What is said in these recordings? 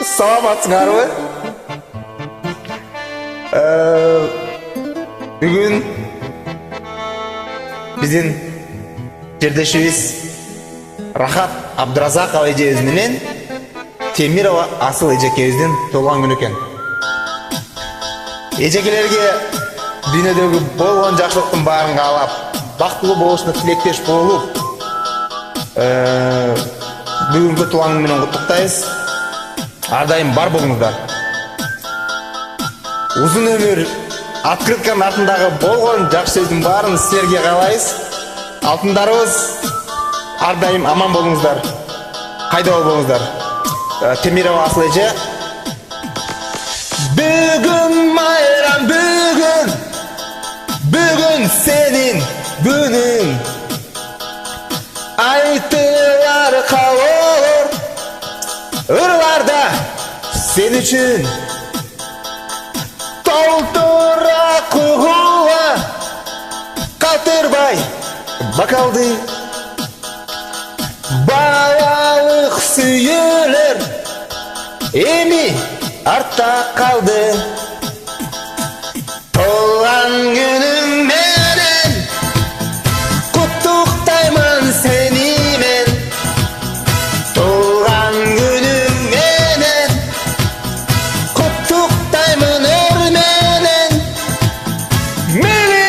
Саламатсыңарбы? Бүгүн биздин жердешибиз Рахат Абдыразаков эжебиз менен Темирова Асыл эжекебиздин туулган күнү экен. Эжекелерге дүйнөдөгү болгон жакшылыктын баарын каалап, бактылуу болушуна тилектеш болуп, бүгүнкү туулган күнү менен куттуктайбыз. Ар дайым бар болуңуздар. Узун өмүр, открытканын артындагы болгон жакшы сөздүн баарын силерге каалайбыз. Алтындарыбыз ар дайым аман болуңуздар. Кайда болбоңуздар. Темирова Асыл эже. Бүгүн майрам, бүгүн сенин күнүң. Айтылар калор ырларда сен үчүн. Толтура куула калтырбай бокалды. Балалык сүйүлөр эми артта калды. Туулган күнүң менен куттуктаймын сени мен. Туулган күнүң менен куттуктаймын өр менен. Мели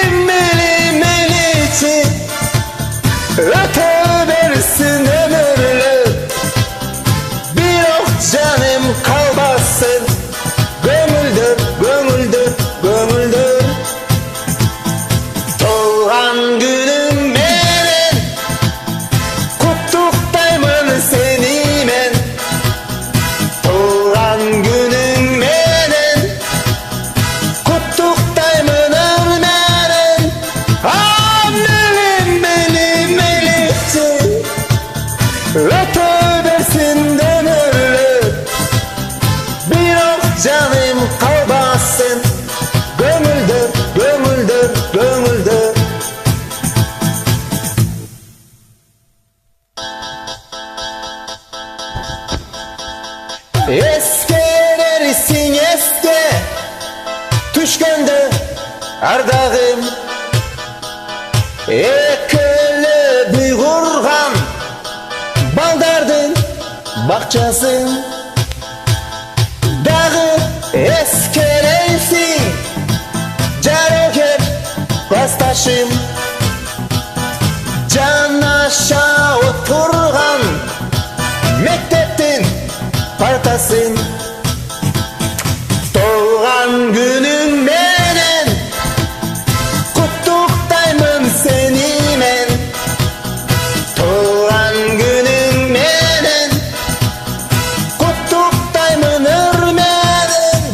өтө берсин өмүрлөп, бирок жаным калбасын. Көңүлдөр, көңүлдөр, көңүлдөр. Туулган күнүң менен куттуктаймын сени мен. Туулган күнүң менен куттуктаймын өр менен. Өтө берсин өмүрлөп, бирок жаным калбасын. Көңүлдөр, көңүлдөр, көңүлдөр. Эскерерсиң эске түшкөндө ардагым. Экелеби курган балдардын бакчасын. Дагы эскерейсиң жарокер классташым. Жанаша отурган мектептин партасын. Туулган күнүң менен куттуктаймын сени мен. Туулган күнүң менен куттуктаймын өр менен.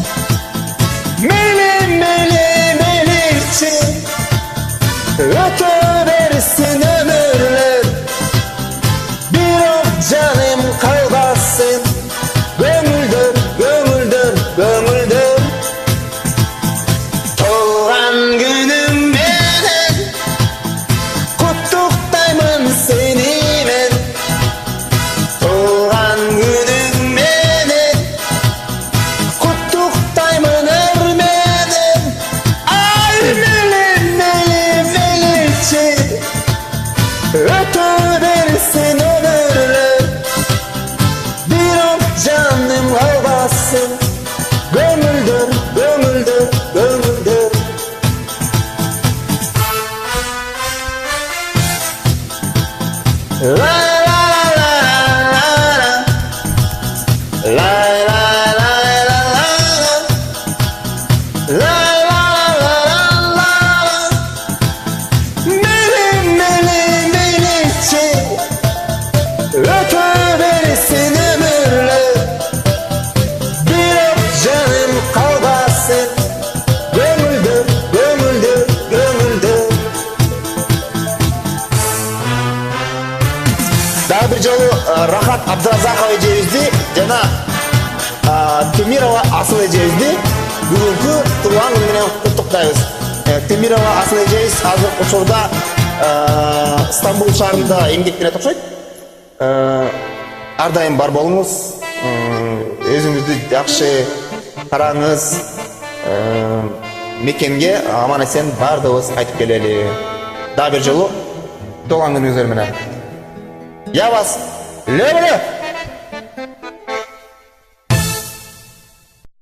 Меличи өтө берсин өмүрлөр, бирок жаным калбасын. Көңүлдөр, көңүлдөр, көңүлдөр. Туулган күнүң менен куттуктаймын сени мен. Туулган күнүң менен куттуктаймын өр менен. Ай меличи өтө берсин өмүрлөр, бирок жаным калбасын. Көңүлдөр, көңүлдөр, көңүлдөр. La la la la la la la la la la la la. Meliçi ötö bersin ömürlör, bирок жаным калбасын. Көңүлдөр, көңүлдөр, көңүлдөр. Дагы бир жолу Рахат Абдыразаков эжебизди жана Темирова Асыл эжебизди бүгүнкү туулган күнү менен куттуктайбыз. Темирова Асыл эжебиз азыр учурда Стамбул шаарында эмгектенет окшойт. Ардайым бар болыңыз, өзіңізді жақсы қараңыз, мекенге аман есен бардығыз қайтып келелі. Да бір жолы туған күніңіздер менен. Я вас люблю!